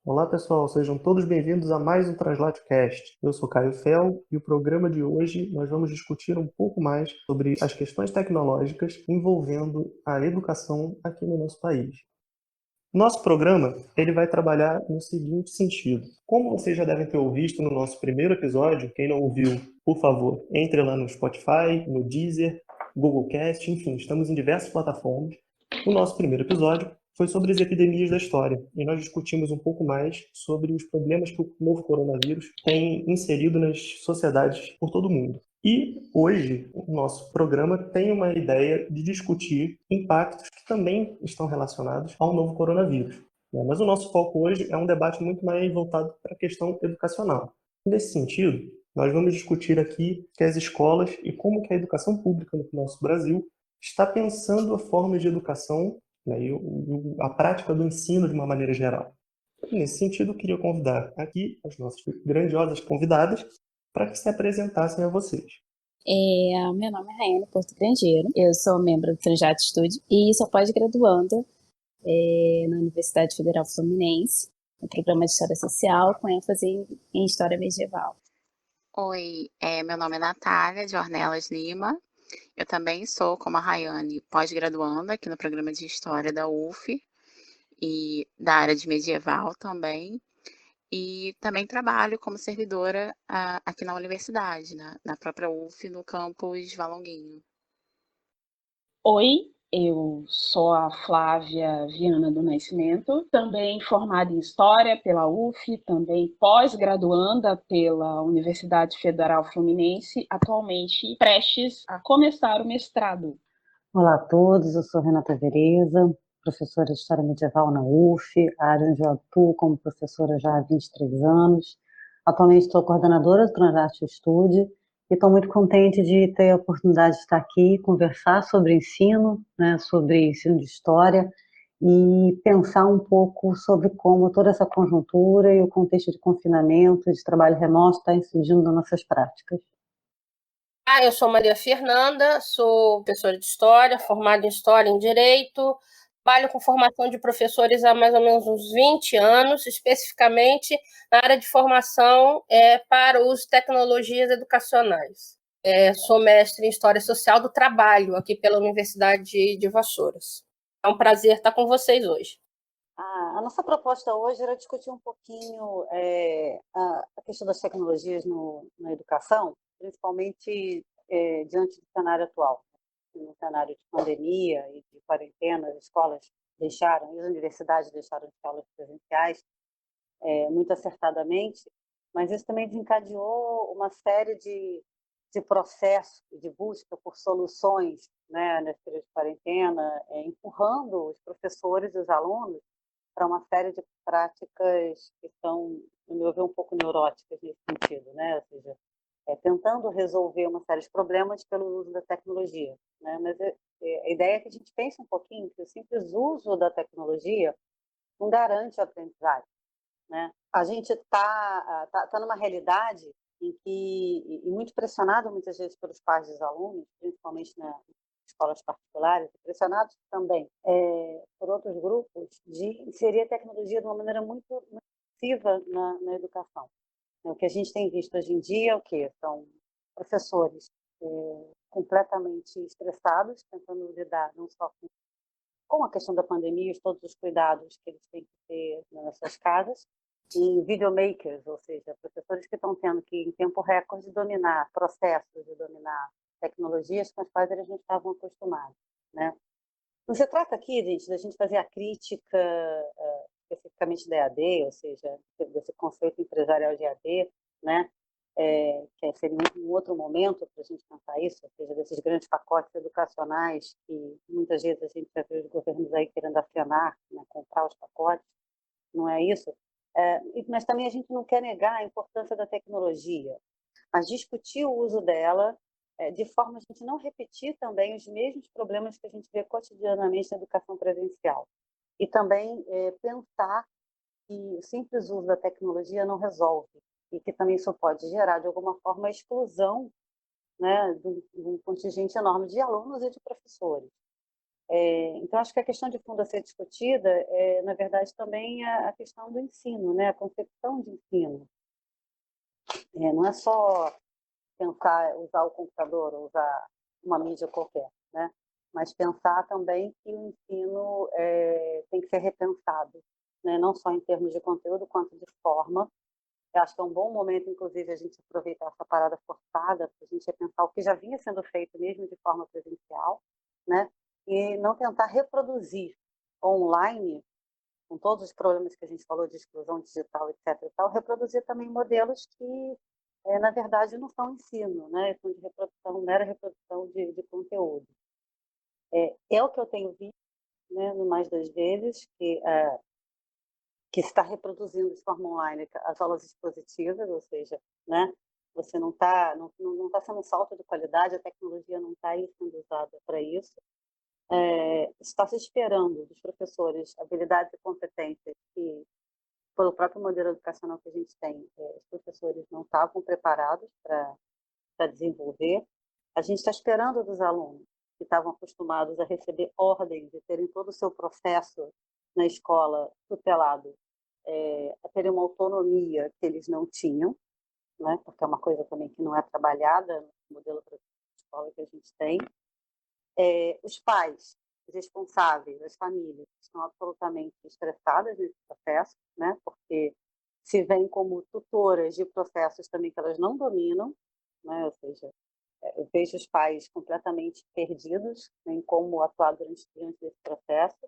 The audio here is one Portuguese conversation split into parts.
Olá pessoal, sejam todos bem-vindos a mais um TranslateCast. Eu sou Caio Fel e o programa de hoje nós vamos discutir um pouco mais sobre as questões tecnológicas envolvendo a educação aqui no nosso país. Nosso programa ele vai trabalhar no seguinte sentido. Como vocês já devem ter ouvido no nosso primeiro episódio, quem não ouviu, por favor, entre lá no Spotify, no Deezer, Google Cast, enfim, estamos em diversas plataformas. O nosso primeiro episódio foi sobre as epidemias da história e nós discutimos um pouco mais sobre os problemas que o novo coronavírus tem inserido nas sociedades por todo o mundo. E hoje o nosso programa tem uma ideia de discutir impactos que também estão relacionados ao novo coronavírus, né? Mas o nosso foco hoje é um debate muito mais voltado para a questão educacional. Nesse sentido, nós vamos discutir aqui que as escolas e como que a educação pública no nosso Brasil está pensando a forma de educação, né, e a prática do ensino de uma maneira geral. Nesse sentido, eu queria convidar aqui as nossas grandiosas convidadas para que se apresentassem a vocês. Meu nome é Raiane Porto Grangeiro, eu sou membro do Translate Studio e sou pós-graduanda na Universidade Federal Fluminense, no programa de História Social, com ênfase em História Medieval. Oi, meu nome é Natália de Ornelas Lima. Eu também sou, como a Raiane, pós-graduanda aqui no programa de História da UF e da área de medieval também. E também trabalho como servidora aqui na universidade, na própria UF, no campus Valonguinho. Oi, eu sou a Flávia Viana do Nascimento, também formada em História pela UF, também pós-graduanda pela Universidade Federal Fluminense, atualmente prestes a começar o mestrado. Olá a todos, eu sou Renata Vereza, professora de História Medieval na UF, área onde eu atuo como professora já há 23 anos. Atualmente estou coordenadora do Translate Studio e estou muito contente de ter a oportunidade de estar aqui e conversar sobre ensino, né, sobre ensino de história e pensar um pouco sobre como toda essa conjuntura e o contexto de confinamento, de trabalho remoto está incidindo nas nossas práticas. Eu sou Maria Fernanda, sou professora de História, formada em História e em Direito, trabalho com formação de professores há mais ou menos uns 20 anos, especificamente na área de formação para os tecnologias educacionais. Sou mestre em História Social do Trabalho, aqui pela Universidade de Vassouras. É um prazer estar com vocês hoje. A nossa proposta hoje era discutir um pouquinho a questão das tecnologias na educação, principalmente diante do cenário atual. No cenário de pandemia e de quarentena, as escolas deixaram, e as universidades deixaram de aulas presenciais, muito acertadamente, mas isso também desencadeou uma série de processos de busca por soluções, né, nesse período de quarentena, empurrando os professores e os alunos para uma série de práticas que são, no meu ver, um pouco neuróticas nesse sentido, né? Ou seja, tentando resolver uma série de problemas pelo uso da tecnologia, né? Mas a ideia é que a gente pense um pouquinho que o simples uso da tecnologia não garante a aprendizagem, né? A gente tá numa realidade em que, e muito pressionado muitas vezes pelos pais dos alunos, principalmente nas escolas particulares, pressionados também por outros grupos, de inserir a tecnologia de uma maneira muito massiva na educação. O que a gente tem visto hoje em dia é o quê? São professores completamente estressados, tentando lidar não só com a questão da pandemia e todos os cuidados que eles têm que ter nas suas casas, e videomakers, ou seja, professores que estão tendo que, em tempo recorde, dominar processos e dominar tecnologias com as quais eles não estavam acostumados, né? Não se trata aqui, gente, da gente fazer a crítica especificamente da EAD, ou seja, desse conceito empresarial de EAD, né? Que seria um outro momento para a gente pensar isso, ou seja, desses grandes pacotes educacionais que muitas vezes a gente já vê os governos aí querendo afinar, né, comprar os pacotes, não é isso? Mas também a gente não quer negar a importância da tecnologia, mas discutir o uso dela de forma a gente não repetir também os mesmos problemas que a gente vê cotidianamente na educação presencial. E também pensar que o simples uso da tecnologia não resolve, e que também isso pode gerar, de alguma forma, a exclusão, né, de um contingente enorme de alunos e de professores. Então, acho que a questão de fundo a ser discutida na verdade, também a questão do ensino, né? A concepção de ensino. Não é só pensar, usar o computador, ou usar uma mídia qualquer, né? Mas pensar também que o ensino tem que ser repensado, né? Não só em termos de conteúdo, quanto de forma. Eu acho que é um bom momento, inclusive, a gente aproveitar essa parada forçada para a gente repensar o que já vinha sendo feito mesmo de forma presencial, né? E não tentar reproduzir online, com todos os problemas que a gente falou de exclusão digital, etc. e tal, reproduzir também modelos que, na verdade, não são ensino, né? São de reprodução, mera reprodução de conteúdo. É o que eu tenho visto, né, no mais das vezes, que está reproduzindo de forma online as aulas expositivas, ou seja, né, você não está sendo um salto de qualidade, a tecnologia não está aí sendo usada para isso. Está se esperando dos professores habilidades e competências que, pelo próprio modelo educacional que a gente tem, os professores não estavam preparados para desenvolver. A gente está esperando dos alunos que estavam acostumados a receber ordens e terem todo o seu processo na escola tutelado, a terem uma autonomia que eles não tinham, né? Porque é uma coisa também que não é trabalhada no modelo de escola que a gente tem. Os pais, os responsáveis, as famílias estão absolutamente estressadas nesse processo, né? Porque se veem como tutoras de processos também que elas não dominam, né? Ou seja, eu vejo os pais completamente perdidos, né, em como atuar diante desse processo.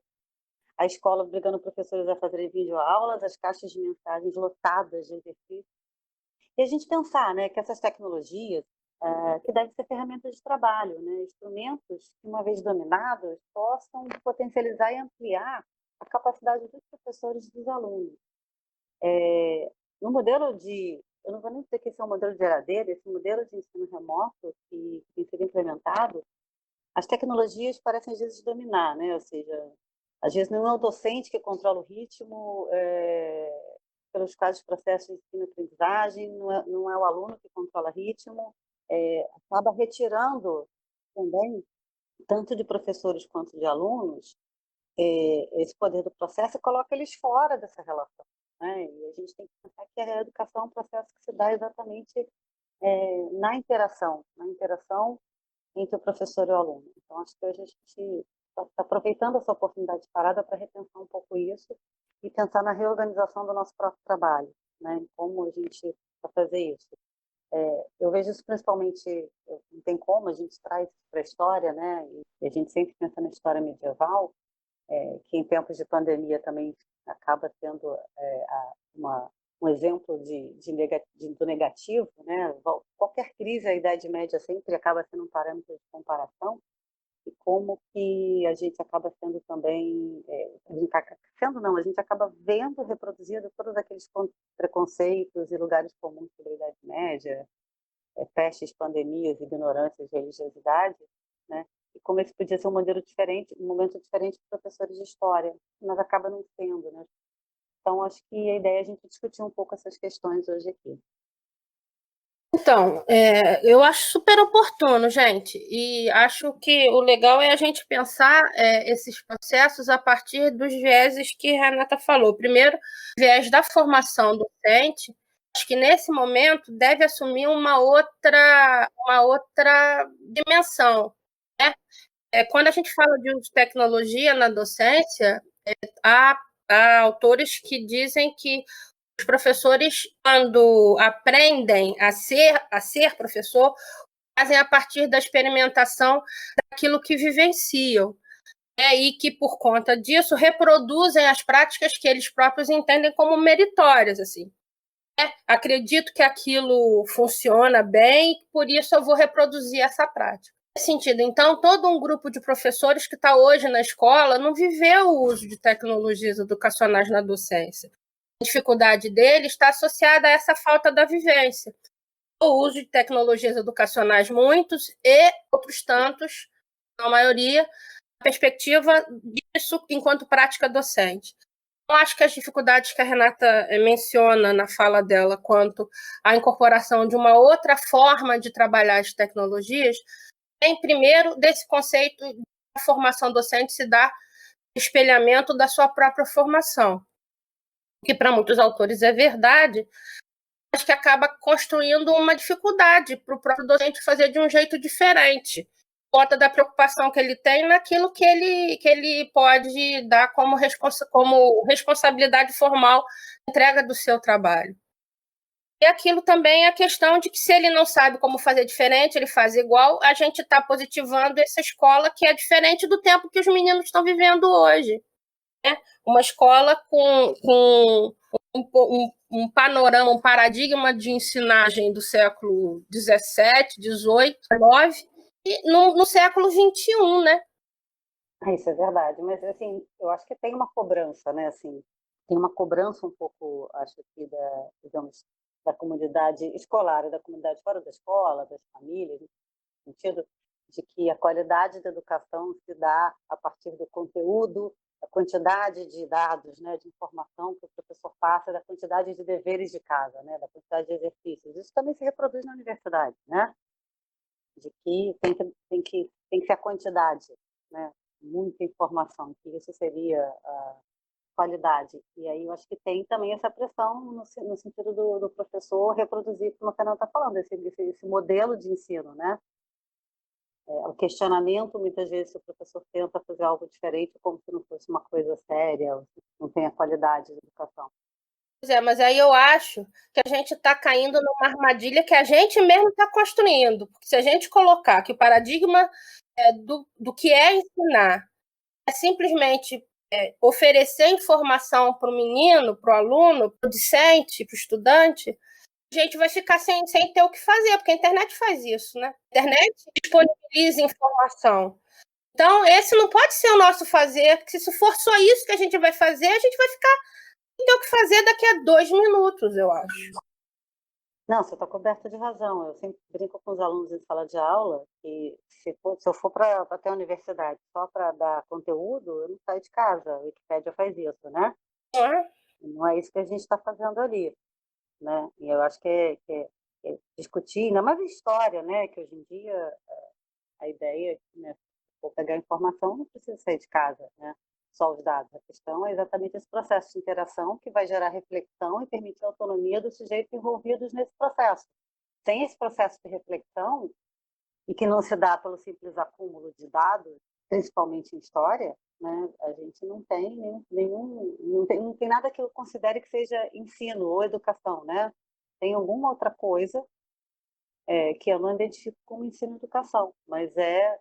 A escola obrigando professores a fazerem videoaulas, as caixas de mensagens lotadas de exercícios. E a gente pensar, né, que essas tecnologias que devem ser ferramentas de trabalho, né, instrumentos que, uma vez dominados, possam potencializar e ampliar a capacidade dos professores e dos alunos. No modelo eu não vou nem dizer que esse é um modelo de EAD, esse modelo de ensino remoto que tem sido implementado, as tecnologias parecem às vezes dominar, né? Ou seja, às vezes não é o docente que controla o ritmo, pelos quais os processos de ensino e aprendizagem, não é o aluno que controla o ritmo, acaba retirando também, tanto de professores quanto de alunos, esse poder do processo e coloca eles fora dessa relação, né? E a gente tem que pensar que a educação é um processo que se dá exatamente na interação entre o professor e o aluno. Então, acho que hoje a gente está aproveitando essa oportunidade de parada para repensar um pouco isso e pensar na reorganização do nosso próprio trabalho, né? Em como a gente vai fazer isso. Eu vejo isso principalmente, não tem como, a gente traz para a história, né? E a gente sempre pensa na história medieval, que em tempos de pandemia também acaba sendo um exemplo do negativo, né? Qualquer crise, a Idade Média sempre acaba sendo um parâmetro de comparação, e como que a gente acaba sendo também, a gente acaba vendo reproduzido todos aqueles preconceitos e lugares comuns sobre a Idade Média, pestes, pandemias, ignorâncias, religiosidade, né? E como esse podia ser um modelo diferente, um momento diferente para professores de história, mas acaba não sendo, né? Então, acho que a ideia é a gente discutir um pouco essas questões hoje aqui. Então, eu acho super oportuno, gente, e acho que o legal é a gente pensar esses processos a partir dos vieses que a Renata falou. Primeiro, o viés da formação docente, acho que nesse momento deve assumir uma outra dimensão, né? Quando a gente fala de tecnologia na docência, há autores que dizem que os professores, quando aprendem a ser professor, fazem a partir da experimentação daquilo que vivenciam, né? E que, por conta disso, reproduzem as práticas que eles próprios entendem como meritórias. Assim. Acredito que aquilo funciona bem, por isso eu vou reproduzir essa prática. Nesse sentido, então, todo um grupo de professores que está hoje na escola não viveu o uso de tecnologias educacionais na docência. A dificuldade dele está associada a essa falta da vivência. O uso de tecnologias educacionais, muitos, e outros tantos, a maioria, a perspectiva disso enquanto prática docente. Eu acho que as dificuldades que a Renata menciona na fala dela quanto à incorporação de uma outra forma de trabalhar as tecnologias, tem primeiro desse conceito a formação docente se dá espelhamento da sua própria formação, que para muitos autores é verdade, mas que acaba construindo uma dificuldade para o próprio docente fazer de um jeito diferente, por conta da preocupação que ele tem naquilo que ele pode dar como responsabilidade formal na entrega do seu trabalho. E aquilo também é a questão de que se ele não sabe como fazer diferente, ele faz igual, a gente está positivando essa escola que é diferente do tempo que os meninos estão vivendo hoje. Né? Uma escola com um panorama, um paradigma de ensinagem do século XVII, XVIII, XIX, e no século XXI, né? Isso é verdade, mas assim, eu acho que tem uma cobrança, né? Assim, tem uma cobrança um pouco, acho que digamos, da comunidade escolar e da comunidade fora da escola, das famílias, no sentido de que a qualidade da educação se dá a partir do conteúdo, da quantidade de dados, né, de informação que o professor passa, da quantidade de deveres de casa, né, da quantidade de exercícios. Isso também se reproduz na universidade, né? De que tem que ser a quantidade, né? Muita informação, que isso seria a qualidade. E aí eu acho que tem também essa pressão no sentido do professor reproduzir, como a Fernanda está falando, esse modelo de ensino, né? O questionamento, muitas vezes, o professor tenta fazer algo diferente, como se não fosse uma coisa séria, não tem a qualidade da educação. Pois é, mas aí eu acho que a gente está caindo numa armadilha que a gente mesmo está construindo. Porque se a gente colocar que o paradigma do que é ensinar é simplesmente oferecer informação para o menino, para o aluno, para o discente, para o estudante, a gente vai ficar sem ter o que fazer, porque a internet faz isso, né? A internet disponibiliza informação. Então, esse não pode ser o nosso fazer, porque se for só isso que a gente vai fazer, a gente vai ficar sem ter o que fazer daqui a 2 minutos, eu acho. Não, você está coberta de razão. Eu sempre brinco com os alunos em sala de aula que se eu for para até a universidade só para dar conteúdo, eu não saio de casa. A Wikipédia faz isso, né? Não é isso que a gente está fazendo ali, né? E eu acho que é discutir, ainda mais a história, né? Que hoje em dia a ideia é que, né, se for pegar informação, não precisa sair de casa, né? Só os dados. A questão é exatamente esse processo de interação que vai gerar reflexão e permitir a autonomia dos sujeitos envolvidos nesse processo. Sem esse processo de reflexão, e que não se dá pelo simples acúmulo de dados, principalmente em história, né, a gente não tem não tem nada que eu considere que seja ensino ou educação, né? Tem alguma outra coisa que eu não identifico como ensino e educação, mas é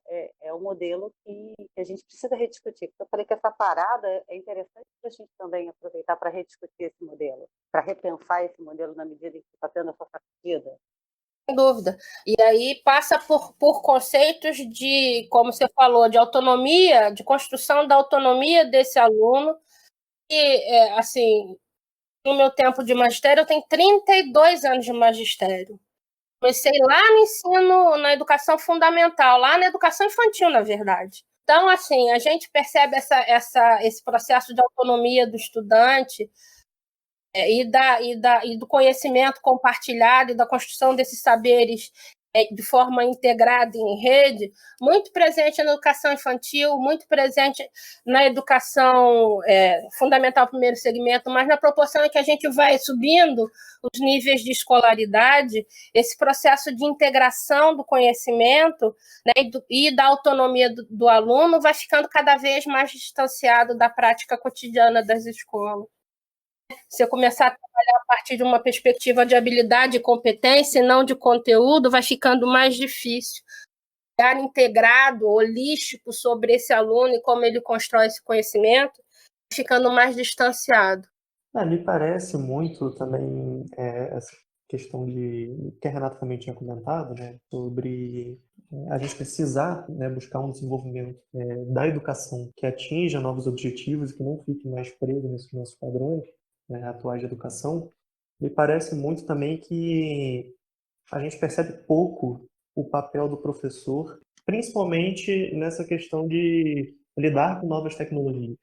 um modelo que a gente precisa rediscutir. Eu falei que essa parada é interessante para a gente também aproveitar para rediscutir esse modelo, para repensar esse modelo na medida em que está tendo essa sacudida. Sem dúvida. E aí passa por conceitos de, como você falou, de autonomia, de construção da autonomia desse aluno. E, assim, no meu tempo de magistério, eu tenho 32 anos de magistério. Comecei lá no ensino, na educação fundamental, lá na educação infantil, na verdade. Então, assim, a gente percebe esse processo de autonomia do estudante e do conhecimento compartilhado e da construção desses saberes de forma integrada em rede, muito presente na educação infantil, muito presente na educação fundamental primeiro segmento, mas na proporção em que a gente vai subindo os níveis de escolaridade, esse processo de integração do conhecimento, né, e da autonomia do aluno vai ficando cada vez mais distanciado da prática cotidiana das escolas. Se eu começar a trabalhar a partir de uma perspectiva de habilidade e competência e não de conteúdo, vai ficando mais difícil. Olhar integrado, holístico sobre esse aluno e como ele constrói esse conhecimento, vai ficando mais distanciado. Me parece muito também essa questão que a Renata também tinha comentado, né, sobre a gente precisar, né, buscar um desenvolvimento da educação que atinja novos objetivos e que não fique mais preso nesses nossos padrões, né, atuais de educação. Me parece muito também que a gente percebe pouco o papel do professor, principalmente nessa questão de lidar com novas tecnologias.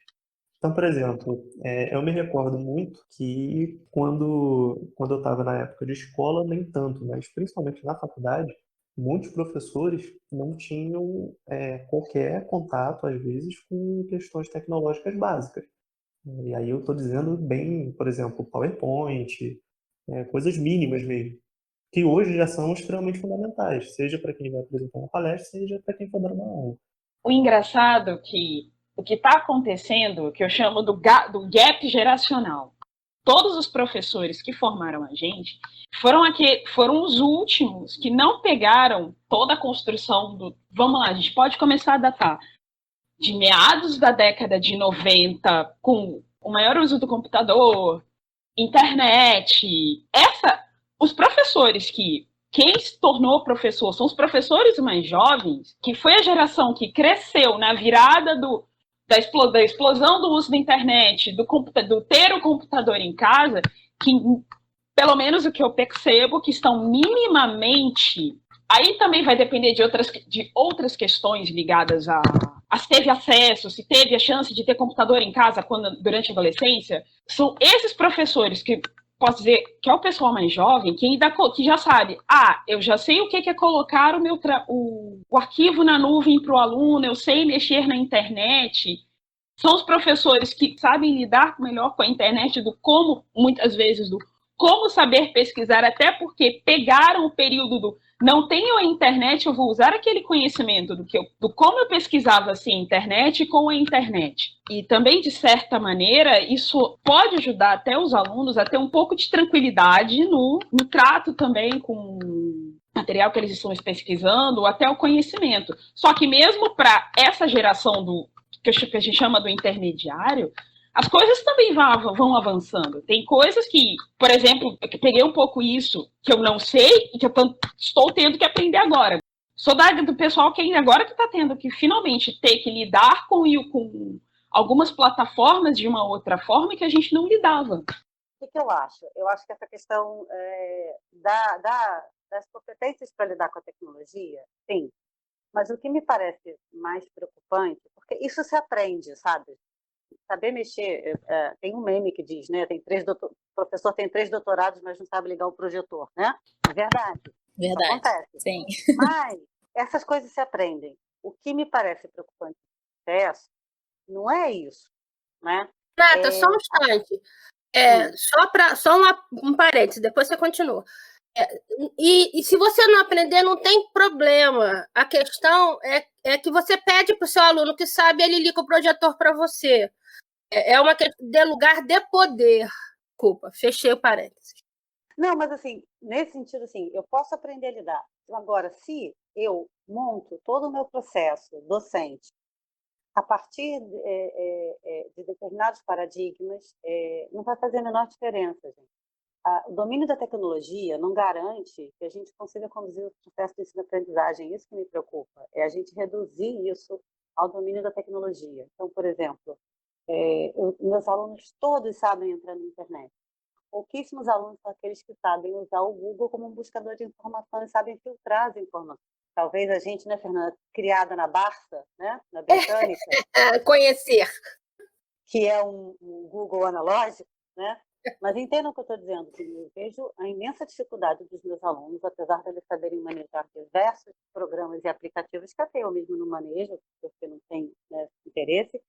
Então, por exemplo, eu me recordo muito que quando eu estava na época de escola, nem tanto, mas principalmente na faculdade, muitos professores não tinham qualquer contato, às vezes, com questões tecnológicas básicas. E aí eu estou dizendo bem, por exemplo, PowerPoint, coisas mínimas mesmo, que hoje já são extremamente fundamentais, seja para quem vai apresentar uma palestra, seja para quem for dar uma aula. O engraçado é que o que está acontecendo, que eu chamo do gap geracional, todos os professores que formaram a gente foram os últimos que não pegaram toda a construção do... Vamos lá, a gente pode começar a datar de meados da década de 90, com o maior uso do computador, internet. Os professores quem se tornou professor são os professores mais jovens, que foi a geração que cresceu na virada da explosão do uso da internet, do ter o computador em casa, que, pelo menos o que eu percebo, que estão minimamente... Aí também vai depender de outras questões ligadas se teve acesso, se teve a chance de ter computador em casa durante a adolescência. São esses professores que, posso dizer, que é o pessoal mais jovem, que já sabe, eu já sei o que é colocar o arquivo na nuvem para o aluno, eu sei mexer na internet. São os professores que sabem lidar melhor com a internet, muitas vezes, como saber pesquisar, até porque pegaram o período do não tenho a internet, eu vou usar aquele conhecimento do como eu pesquisava sem internet com a internet. E também, de certa maneira, isso pode ajudar até os alunos a ter um pouco de tranquilidade no trato também com o material que eles estão pesquisando, ou até o conhecimento. Só que mesmo para essa geração que a gente chama do intermediário, as coisas também vão avançando. Tem coisas que, por exemplo, eu peguei um pouco isso, que eu não sei e que eu estou tendo que aprender agora. Sou do pessoal que agora que está tendo que finalmente ter que lidar com algumas plataformas de uma outra forma que a gente não lidava. O que eu acho? Eu acho que essa questão das competências para lidar com a tecnologia, sim. Mas o que me parece mais preocupante, porque isso se aprende, sabe? Saber mexer, tem um meme que diz, né? O professor tem 3 doutorados, mas não sabe ligar o projetor, né? É verdade. Isso acontece. Sim. Mas essas coisas se aprendem. O que me parece preocupante no processo não é isso, né? Renata, só um instante. Só um parênteses, depois você continua. E se você não aprender, não tem problema. A questão é que você pede para o seu aluno que sabe, ele liga o projetor para você. É uma questão de lugar de poder. Desculpa, fechei o parênteses. Não, mas assim, nesse sentido, assim, eu posso aprender a lidar. Agora, se eu monto todo o meu processo docente a partir de determinados paradigmas, não vai fazer a menor diferença, gente. O domínio da tecnologia não garante que a gente consiga conduzir o processo de ensino-aprendizagem. Isso que me preocupa, é a gente reduzir isso ao domínio da tecnologia. Então, por exemplo, meus alunos todos sabem entrar na internet. Pouquíssimos alunos são aqueles que sabem usar o Google como um buscador de informação e sabem filtrar as informações. Talvez a gente, né, Fernanda, criada na Barça, né, na Britânica, conhecer, que é um Google analógico, né? Mas entendam o que eu estou dizendo, que eu vejo a imensa dificuldade dos meus alunos, apesar de eles saberem manejar diversos programas e aplicativos que até eu mesmo não manejo, porque não tenho, né, interesse,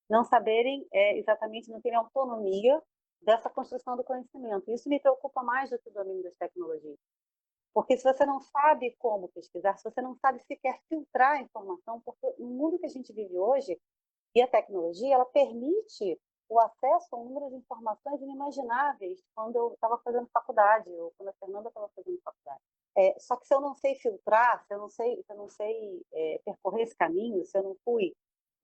não saberem exatamente, não terem autonomia dessa construção do conhecimento. Isso me preocupa mais do que o domínio das tecnologias. Porque se você não sabe como pesquisar, se você não sabe sequer filtrar a informação, porque no mundo que a gente vive hoje, e a tecnologia, ela permite o acesso a um número de informações inimagináveis quando eu estava fazendo faculdade, ou quando a Fernanda estava fazendo faculdade. Só que se eu não sei filtrar, se eu não sei percorrer esse caminho, se eu não fui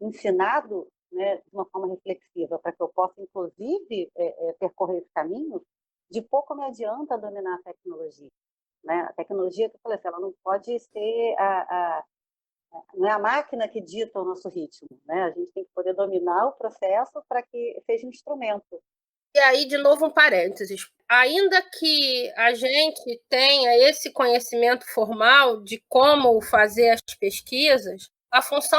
ensinado, né, de uma forma reflexiva para que eu possa, inclusive, percorrer esse caminho, de pouco me adianta dominar a tecnologia. Né? A tecnologia, que eu falei assim, ela não pode ser não é a máquina que dita o nosso ritmo, né? A gente tem que poder dominar o processo para que seja um instrumento. E aí, de novo, um parênteses. Ainda que a gente tenha esse conhecimento formal de como fazer as pesquisas,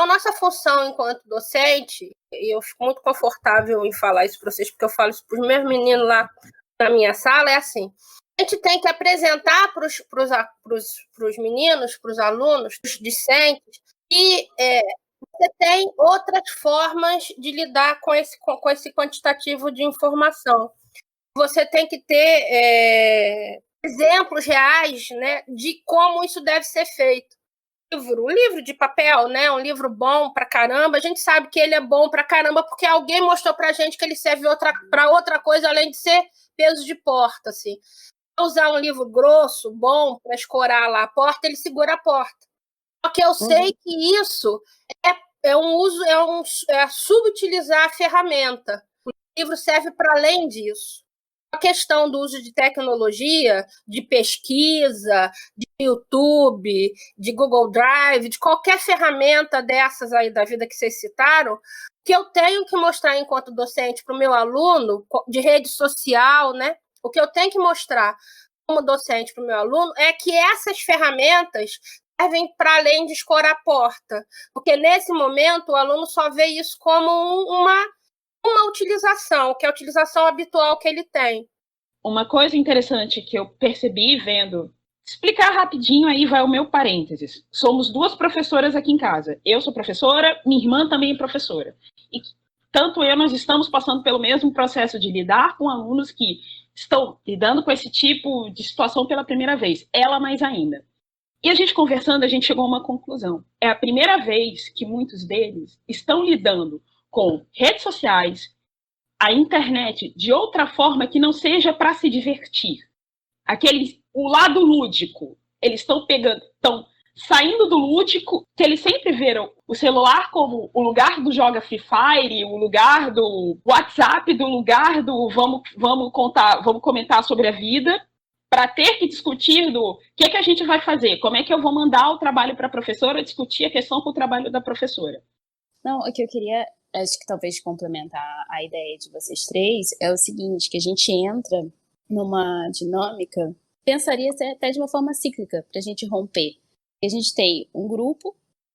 nossa função enquanto docente, e eu fico muito confortável em falar isso para vocês, porque eu falo isso para os meus meninos lá na minha sala, é assim, A gente tem que apresentar para os meninos, para os alunos, para os discentes, que você tem outras formas de lidar com esse quantitativo de informação. Você tem que ter exemplos reais, né, de como isso deve ser feito. Um livro de papel, né, um livro bom pra caramba, a gente sabe que ele é bom pra caramba porque alguém mostrou pra gente que ele serve para outra coisa além de ser peso de porta, assim. Usar um livro grosso, bom, para escorar lá a porta, ele segura a porta. Só que eu sei que isso é subutilizar a ferramenta. O livro serve para além disso. A questão do uso de tecnologia, de pesquisa, de YouTube, de Google Drive, de qualquer ferramenta dessas aí da vida que vocês citaram, que eu tenho que mostrar enquanto docente para o meu aluno, de rede social, né? O que eu tenho que mostrar como docente para o meu aluno é que essas ferramentas servem para além de escorar a porta. Porque, nesse momento, o aluno só vê isso como uma utilização, que é a utilização habitual que ele tem. Uma coisa interessante que eu percebi vendo, explicar rapidinho, aí vai o meu parênteses. Somos 2 professoras aqui em casa. Eu sou professora, minha irmã também é professora. E tanto nós estamos passando pelo mesmo processo de lidar com alunos que estão lidando com esse tipo de situação pela primeira vez. Ela mais ainda. E a gente conversando, a gente chegou a uma conclusão. É a primeira vez que muitos deles estão lidando com redes sociais, a internet, de outra forma que não seja para se divertir. O lado lúdico, eles estão saindo do lúdico, que eles sempre viram o celular como o lugar do joga Free Fire, o lugar do WhatsApp, do lugar do vamos comentar sobre a vida, para ter que discutir do que a gente vai fazer, como é que eu vou mandar o trabalho para a professora, discutir a questão com o trabalho da professora. Não, o que eu queria, acho que talvez complementar a ideia de vocês três, é o seguinte, que a gente entra numa dinâmica, pensaria até de uma forma cíclica, para a gente romper. A gente tem um grupo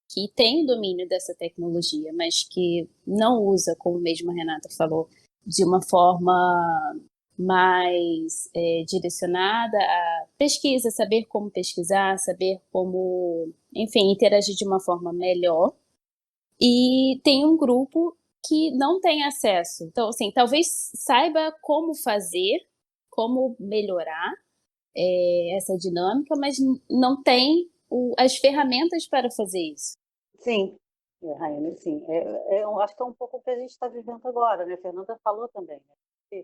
que tem o domínio dessa tecnologia, mas que não usa, como mesmo a Renata falou, de uma forma mais direcionada à pesquisa, saber como pesquisar, saber como, enfim, interagir de uma forma melhor. E tem um grupo que não tem acesso. Então, assim, talvez saiba como fazer, como melhorar essa dinâmica, mas não tem as ferramentas para fazer isso. Sim, Raiane, sim. Eu acho que é um pouco o que a gente está vivendo agora, né? A Fernanda falou também, né?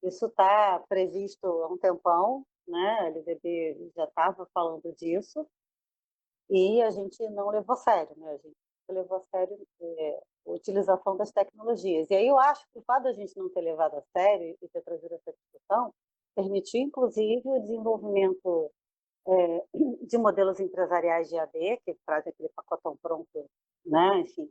Isso está previsto há um tempão, né? A LDB já estava falando disso e a gente não levou a sério, né? A gente levou a sério a utilização das tecnologias. E aí eu acho que o fato da gente não ter levado a sério e ter trazido essa discussão permitiu, inclusive, o desenvolvimento de modelos empresariais de AD, que trazem aquele pacotão pronto, né? Enfim,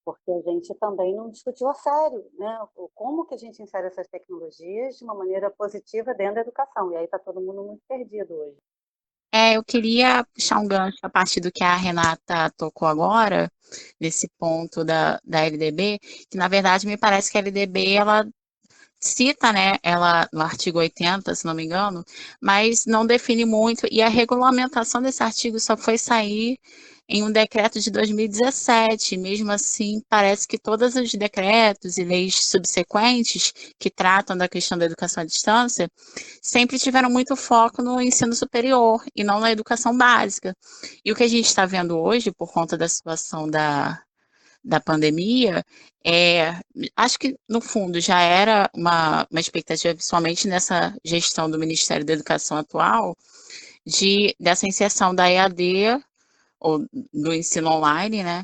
porque a gente também não discutiu a sério, né? Como que a gente insere essas tecnologias de uma maneira positiva dentro da educação. E aí está todo mundo muito perdido hoje. Eu queria puxar um gancho a partir do que a Renata tocou agora, nesse ponto da LDB, que na verdade me parece que a LDB, ela cita, né, ela no artigo 80, se não me engano, mas não define muito, e a regulamentação desse artigo só foi sair em um decreto de 2017, mesmo assim, parece que todos os decretos e leis subsequentes que tratam da questão da educação à distância sempre tiveram muito foco no ensino superior e não na educação básica. E o que a gente está vendo hoje, por conta da situação da pandemia, acho que, no fundo, já era uma expectativa, principalmente nessa gestão do Ministério da Educação atual, dessa inserção da EAD, ou do ensino online, né,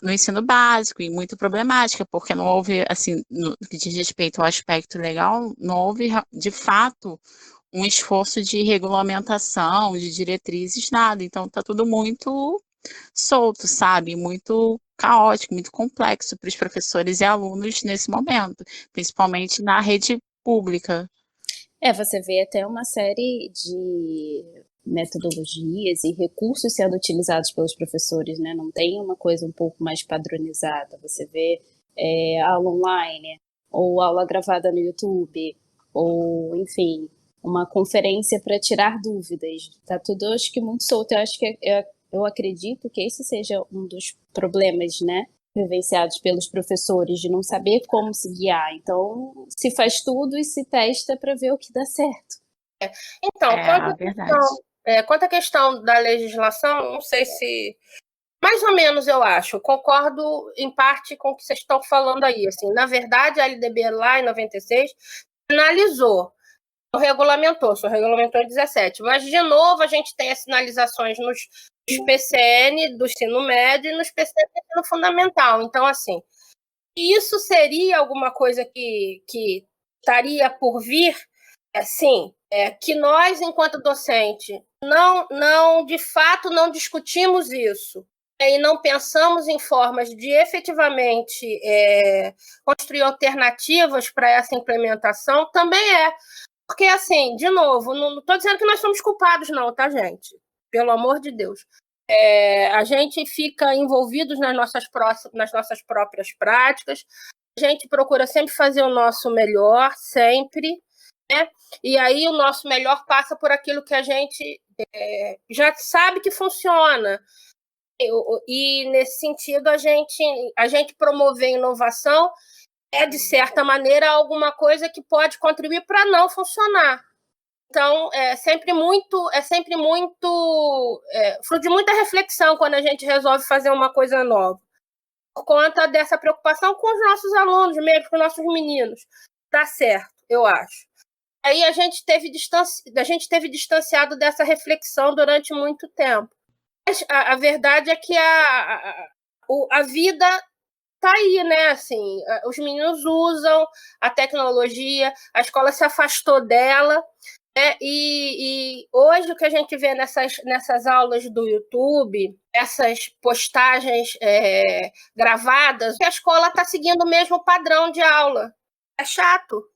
no ensino básico, e muito problemática, porque não houve, assim, no que diz respeito ao aspecto legal, não houve, de fato, um esforço de regulamentação, de diretrizes, nada. Então, está tudo muito solto, sabe? Muito caótico, muito complexo para os professores e alunos nesse momento, principalmente na rede pública. Você vê até uma série de metodologias e recursos sendo utilizados pelos professores, né? Não tem uma coisa um pouco mais padronizada. Você vê aula online, ou aula gravada no YouTube, ou, enfim, uma conferência para tirar dúvidas. Tá tudo, acho que, muito solto. Eu acredito que esse seja um dos problemas, né, vivenciados pelos professores, de não saber como se guiar. Então, se faz tudo e se testa para ver o que dá certo. Então, Verdade. quanto à questão da legislação, não sei se... Mais ou menos, eu acho. Concordo, em parte, com o que vocês estão falando aí. Assim, na verdade, a LDB, lá em 96, sinalizou, só regulamentou em 17. Mas, de novo, a gente tem as sinalizações nos PCN do ensino médio e nos PCN do ensino fundamental. Então, assim, isso seria alguma coisa que estaria por vir? Sim, que nós, enquanto docente, de fato, não discutimos isso. E não pensamos em formas de efetivamente construir alternativas para essa implementação, também Porque, assim, de novo, não estou dizendo que nós somos culpados, não, tá, gente? Pelo amor de Deus. A gente fica envolvidos nas nossas próprias práticas, a gente procura sempre fazer o nosso melhor, sempre, né? E aí o nosso melhor passa por aquilo que a gente já sabe que funciona. E, nesse sentido, a gente promover inovação de certa maneira, alguma coisa que pode contribuir para não funcionar. Então, é sempre muito fruto de muita reflexão quando a gente resolve fazer uma coisa nova, por conta dessa preocupação com os nossos alunos mesmo, com os nossos meninos. Tá certo, eu acho. Aí a gente teve distanciado dessa reflexão durante muito tempo. Mas a verdade é que a vida está aí, né? Assim, os meninos usam a tecnologia, a escola se afastou dela, né? E hoje o que a gente vê nessas aulas do YouTube, essas postagens gravadas, a escola está seguindo o mesmo padrão de aula. É chato.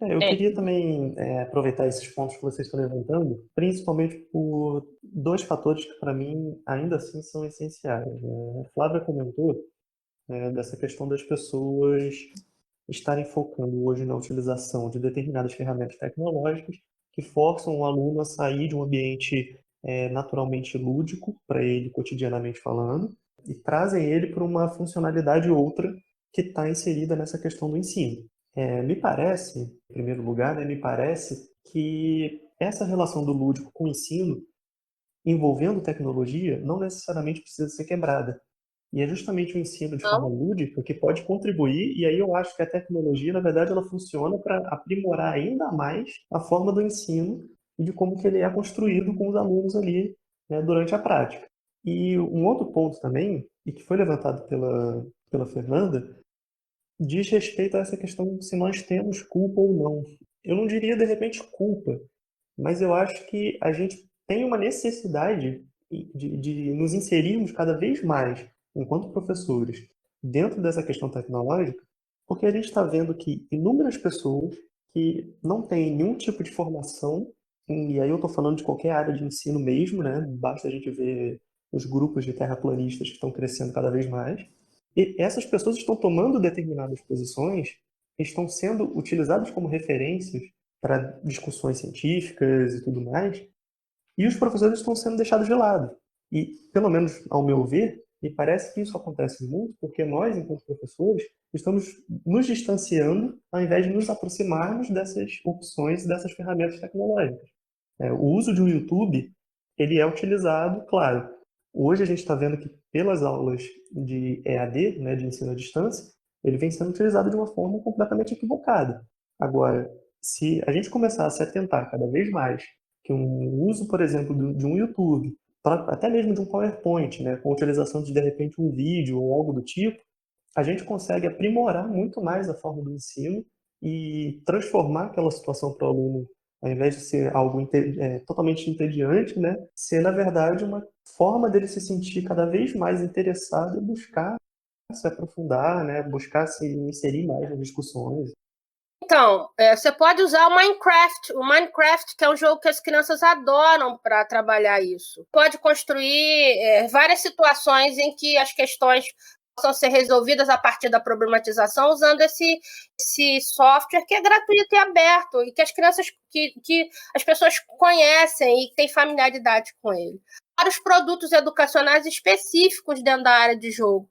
Eu queria também aproveitar esses pontos que vocês estão levantando, principalmente por dois fatores que, para mim, ainda assim são essenciais. A Flávia comentou dessa questão das pessoas estarem focando hoje na utilização de determinadas ferramentas tecnológicas que forçam o aluno a sair de um ambiente naturalmente lúdico para ele, cotidianamente falando, e trazem ele para uma funcionalidade outra que está inserida nessa questão do ensino. Me parece, em primeiro lugar, me parece que essa relação do lúdico com o ensino, envolvendo tecnologia, não necessariamente precisa ser quebrada. E é justamente o ensino de forma lúdica que pode contribuir, e aí eu acho que a tecnologia, na verdade, ela funciona para aprimorar ainda mais a forma do ensino e de como que ele é construído com os alunos ali, né, durante a prática. E um outro ponto também, e que foi levantado pela Fernanda, diz respeito a essa questão se nós temos culpa ou não. Eu não diria, de repente, culpa, mas eu acho que a gente tem uma necessidade de nos inserirmos cada vez mais, enquanto professores, dentro dessa questão tecnológica, porque a gente está vendo que inúmeras pessoas que não têm nenhum tipo de formação, e aí eu estou falando de qualquer área de ensino mesmo, né? Basta a gente ver os grupos de terraplanistas que estão crescendo cada vez mais, e essas pessoas estão tomando determinadas posições, estão sendo utilizadas como referências para discussões científicas e tudo mais, e os professores estão sendo deixados de lado. E, pelo menos ao meu ver, me parece que isso acontece muito porque nós, enquanto professores, estamos nos distanciando ao invés de nos aproximarmos dessas opções, dessas ferramentas tecnológicas. O uso de um YouTube, ele é utilizado, claro. Hoje a gente está vendo que pelas aulas de EAD, né, de ensino à distância, ele vem sendo utilizado de uma forma completamente equivocada. Agora, se a gente começar a se atentar cada vez mais que um uso, por exemplo, de um YouTube, até mesmo de um PowerPoint, né, com a utilização de repente, um vídeo ou algo do tipo, a gente consegue aprimorar muito mais a forma do ensino e transformar aquela situação para o aluno, ao invés de ser algo totalmente entediante, né, ser, na verdade, uma forma dele se sentir cada vez mais interessado e buscar se aprofundar, né, buscar se inserir mais nas discussões. Então, você pode usar o Minecraft, que é um jogo que as crianças adoram para trabalhar isso. Pode construir várias situações em que as questões possam ser resolvidas a partir da problematização usando esse software que é gratuito e aberto e que as crianças, que as pessoas conhecem e têm familiaridade com ele. Para os produtos educacionais específicos dentro da área de jogo.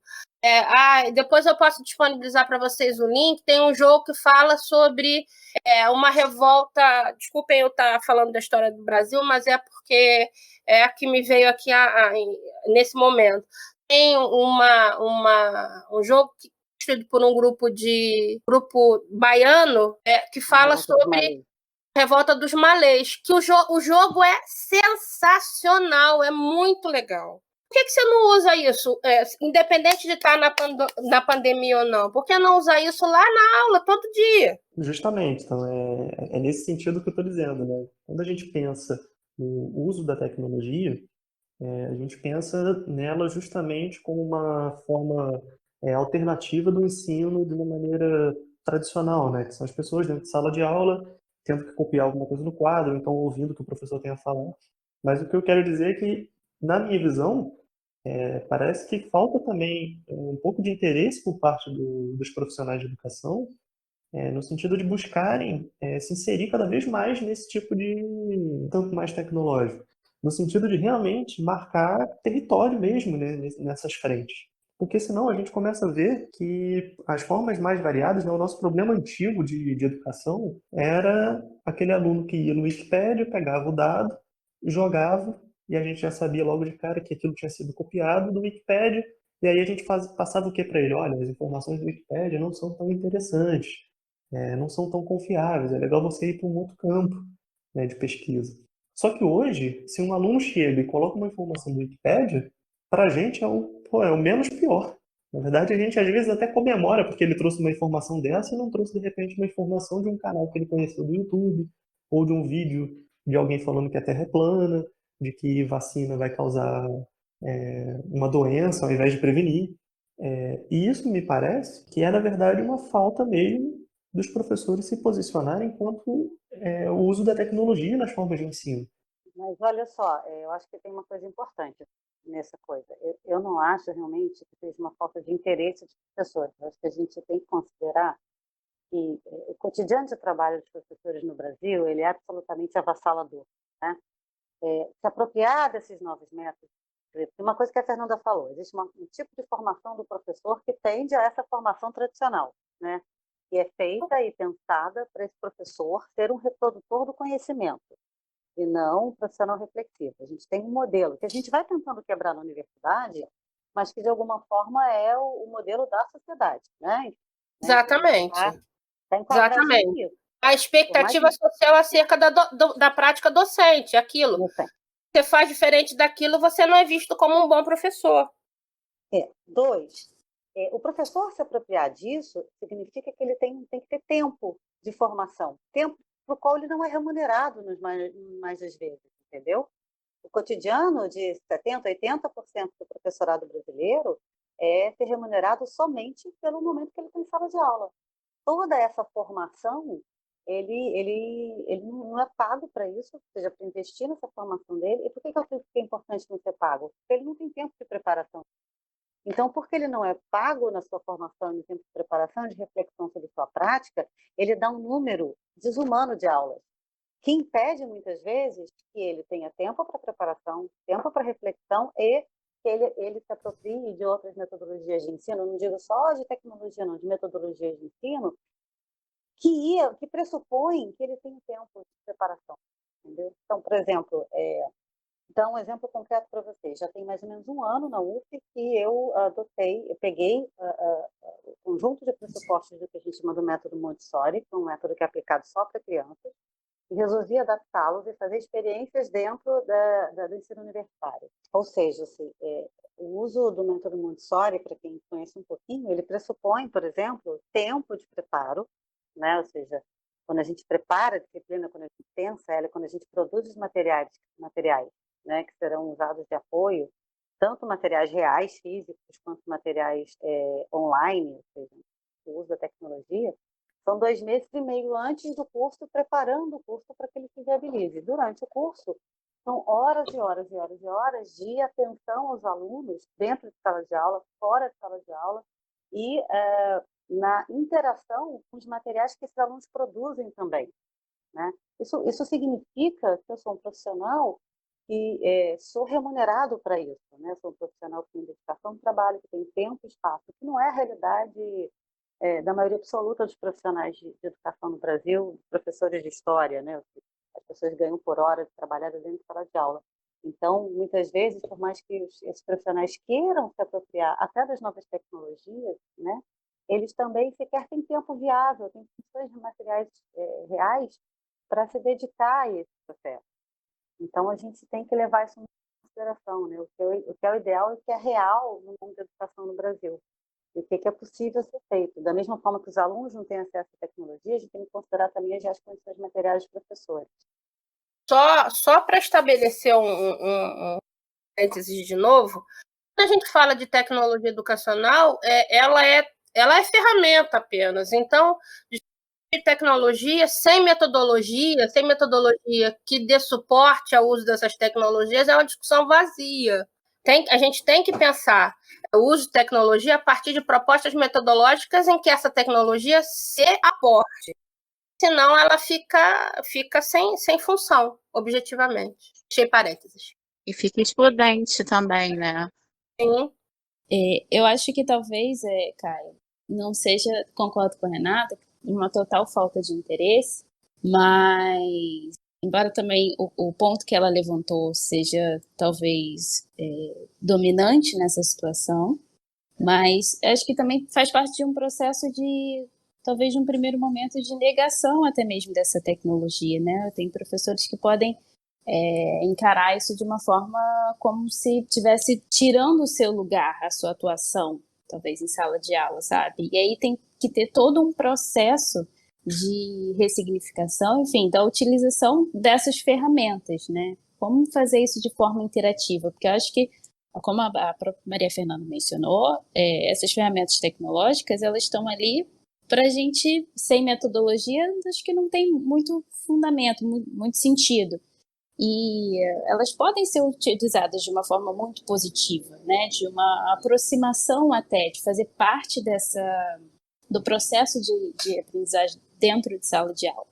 Depois eu posso disponibilizar para vocês o link. Tem um jogo que fala sobre uma revolta. Desculpem eu estar falando da história do Brasil, mas é porque é a que me veio aqui nesse momento. Tem um jogo construído por um grupo baiano que fala sobre Revolta dos Malês, que o jogo é sensacional, é muito legal. Por que você não usa isso, independente de estar na pandemia ou não? Por que não usar isso lá na aula, todo dia? Justamente, então é nesse sentido que eu estou dizendo, né? Quando a gente pensa no uso da tecnologia, a gente pensa nela justamente como uma forma alternativa do ensino de uma maneira tradicional, né? Que são as pessoas dentro de sala de aula, tendo que copiar alguma coisa no quadro, então ouvindo o que o professor tem a falar. Mas o que eu quero dizer é que, na minha visão, parece que falta também um pouco de interesse por parte dos profissionais de educação, no sentido de buscarem se inserir cada vez mais nesse tipo de campo mais tecnológico, no sentido de realmente marcar território mesmo, né, nessas frentes. Porque senão a gente começa a ver que as formas mais variadas, né, o nosso problema antigo de educação era aquele aluno que ia no Wikipédia, pegava o dado, jogava, e a gente já sabia logo de cara que aquilo tinha sido copiado do Wikipédia, e aí a gente passava o que para ele? Olha, as informações do Wikipédia não são tão interessantes, não são tão confiáveis, é legal você ir para um outro campo, né, de pesquisa. Só que hoje, se um aluno chega e coloca uma informação do Wikipédia, para a gente é o menos pior. Na verdade, a gente às vezes até comemora porque ele trouxe uma informação dessa e não trouxe, de repente, uma informação de um canal que ele conheceu do YouTube, ou de um vídeo de alguém falando que a Terra é plana, de que vacina vai causar uma doença ao invés de prevenir. E isso me parece que é, na verdade, uma falta mesmo dos professores se posicionarem quanto o uso da tecnologia nas formas de ensino. Mas olha só, eu acho que tem uma coisa importante nessa coisa. Eu não acho realmente que seja uma falta de interesse dos professores. Eu acho que a gente tem que considerar que o cotidiano de trabalho dos professores no Brasil ele é absolutamente avassalador, né? Se apropriar desses novos métodos. Uma coisa que a Fernanda falou, existe um tipo de formação do professor que tende a essa formação tradicional, né? Que é feita e pensada para esse professor ser um reprodutor do conhecimento e não um profissional reflexivo. A gente tem um modelo que a gente vai tentando quebrar na universidade, mas que de alguma forma é o modelo da sociedade, né? Exatamente. Está enquadradinho Exatamente. nisso. A expectativa social acerca da prática docente, aquilo. Você faz diferente daquilo, você não é visto como um bom professor. Dois, o professor se apropriar disso significa que ele tem que ter tempo de formação, tempo para o qual ele não é remunerado mais das vezes, entendeu? O cotidiano de 70%, 80% do professorado brasileiro é ser remunerado somente pelo momento que ele tem em sala de aula. Toda essa formação, ele não é pago para isso, ou seja, para investir nessa formação dele. E por que eu acho que é importante não ser pago? Porque ele não tem tempo de preparação. Então, porque ele não é pago na sua formação, no tempo de preparação, de reflexão sobre sua prática, ele dá um número desumano de aulas, que impede, muitas vezes, que ele tenha tempo para preparação, tempo para reflexão e que ele se aproprie de outras metodologias de ensino, não digo só de tecnologia, não, de metodologias de ensino, que pressupõem que ele tem tempo de preparação. Entendeu? Então, por exemplo, dar um exemplo concreto para vocês. Já tem mais ou menos um ano na UF que eu peguei o conjunto de pressupostos do que a gente chama do método Montessori, que é um método que é aplicado só para crianças, e resolvi adaptá-los e fazer experiências dentro do ensino universitário. Ou seja, assim, o uso do método Montessori, para quem conhece um pouquinho, ele pressupõe, por exemplo, tempo de preparo, né? Ou seja, quando a gente prepara a disciplina, quando a gente pensa ela, quando a gente produz os materiais, né, que serão usados de apoio, tanto materiais reais, físicos, quanto materiais online, ou seja, o uso da tecnologia, são 2 meses e meio antes do curso, preparando o curso para que ele se viabilize. Durante o curso, São horas e horas e horas e horas de atenção aos alunos dentro de sala de aula, fora de sala de aula e na interação com os materiais que esses alunos produzem também, né? Isso significa que eu sou um profissional que sou remunerado para isso, né? Sou um profissional que tem dedicação de trabalho, que tem tempo e espaço, que não é a realidade da maioria absoluta dos profissionais de educação no Brasil, professores de história, né? As pessoas ganham por hora de trabalhar dentro de sala de aula. Então, muitas vezes, por mais que esses profissionais queiram se apropriar até das novas tecnologias, né? Eles também sequer têm tempo viável, têm condições de materiais reais para se dedicar a esse processo. Então, a gente tem que levar isso em consideração, né? O que é o ideal e o que é real no mundo da educação no Brasil. E o que é possível ser feito. Da mesma forma que os alunos não têm acesso à tecnologia, a gente tem que considerar também as condições materiais dos professores. Só para estabelecer um parênteses de novo, quando a gente fala de tecnologia educacional, ela é ferramenta apenas. Então, de tecnologia sem metodologia que dê suporte ao uso dessas tecnologias, é uma discussão vazia. A gente tem que pensar o uso de tecnologia a partir de propostas metodológicas em que essa tecnologia se aporte. Senão ela fica sem função, objetivamente. Fechei parênteses. E fica excludente também, né? Sim. Eu acho que talvez, Caio, não seja, concordo com a Renata, uma total falta de interesse, mas, embora também o ponto que ela levantou seja talvez dominante nessa situação, mas acho que também faz parte de um processo talvez de um primeiro momento de negação até mesmo dessa tecnologia, né? Tem professores que podem encarar isso de uma forma como se estivesse tirando o seu lugar, a sua atuação, talvez em sala de aula, sabe? E aí tem que ter todo um processo de ressignificação, enfim, da utilização dessas ferramentas, né? Como fazer isso de forma interativa? Porque eu acho que, como a própria Maria Fernanda mencionou, essas ferramentas tecnológicas, elas estão ali para a gente, sem metodologia, acho que não tem muito fundamento, muito sentido. E elas podem ser utilizadas de uma forma muito positiva, né? De uma aproximação até, de fazer parte do processo de aprendizagem dentro de sala de aula.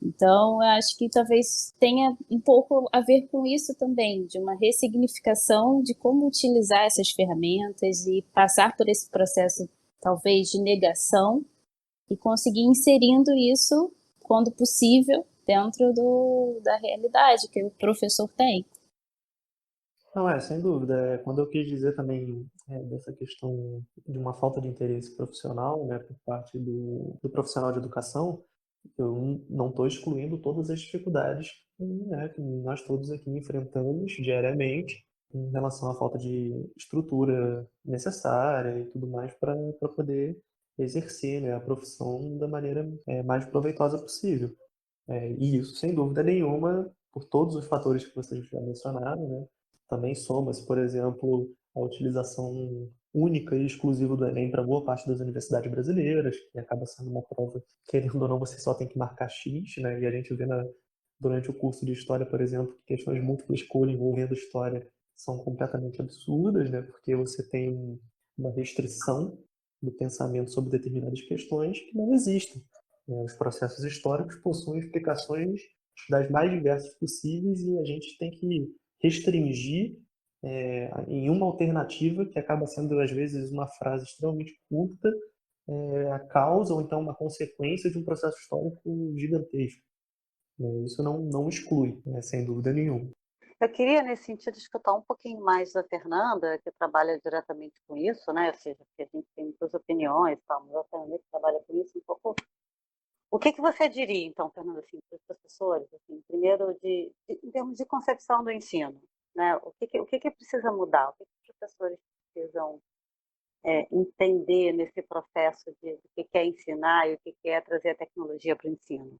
Então, eu acho que talvez tenha um pouco a ver com isso também, de uma ressignificação de como utilizar essas ferramentas e passar por esse processo, talvez, de negação e conseguir inserindo isso, quando possível, dentro da realidade que o professor tem. Não, sem dúvida. Quando eu quis dizer também dessa questão de uma falta de interesse profissional, né, por parte do profissional de educação, eu não estou excluindo todas as dificuldades, né, que nós todos aqui enfrentamos diariamente em relação à falta de estrutura necessária e tudo mais para poder exercer, né, a profissão da maneira mais proveitosa possível. E isso, sem dúvida nenhuma, por todos os fatores que vocês já mencionaram, né, também soma-se, por exemplo, a utilização única e exclusiva do Enem para boa parte das universidades brasileiras, que acaba sendo uma prova, querendo ou não, você só tem que marcar X, né? E a gente vê durante o curso de História, por exemplo, que questões de múltipla escolha envolvendo História são completamente absurdas, né? Porque você tem uma restrição do pensamento sobre determinadas questões que não existem. Os processos históricos possuem explicações das mais diversas possíveis e a gente tem que restringir em uma alternativa que acaba sendo, às vezes, uma frase extremamente curta, a causa ou então uma consequência de um processo histórico gigantesco. Isso não exclui, né, sem dúvida nenhuma. Eu queria, nesse sentido, escutar um pouquinho mais da Fernanda, que trabalha diretamente com isso, né? Ou seja, que a gente tem muitas opiniões, mas a Fernanda que trabalha com isso um pouco. O que você diria, então, Fernanda, assim, para os professores, assim, primeiro em termos de concepção do ensino, né? O que precisa mudar? O que os professores precisam entender nesse processo de o que é ensinar e o que é trazer a tecnologia para o ensino?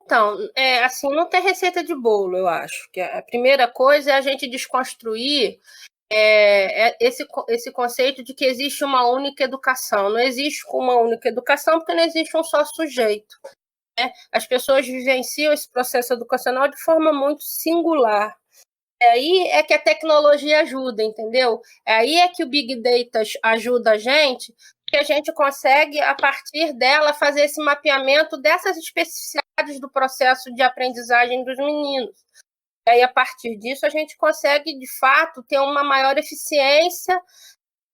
Então, assim, não tem receita de bolo, eu acho. Que a primeira coisa é a gente desconstruir esse conceito de que existe uma única educação. Não existe uma única educação porque não existe um só sujeito. As pessoas vivenciam esse processo educacional de forma muito singular. Aí é que a tecnologia ajuda, entendeu? Aí é que o Big Data ajuda a gente, que a gente consegue, a partir dela, fazer esse mapeamento dessas especificidades do processo de aprendizagem dos meninos. E aí, a partir disso, a gente consegue, de fato, ter uma maior eficiência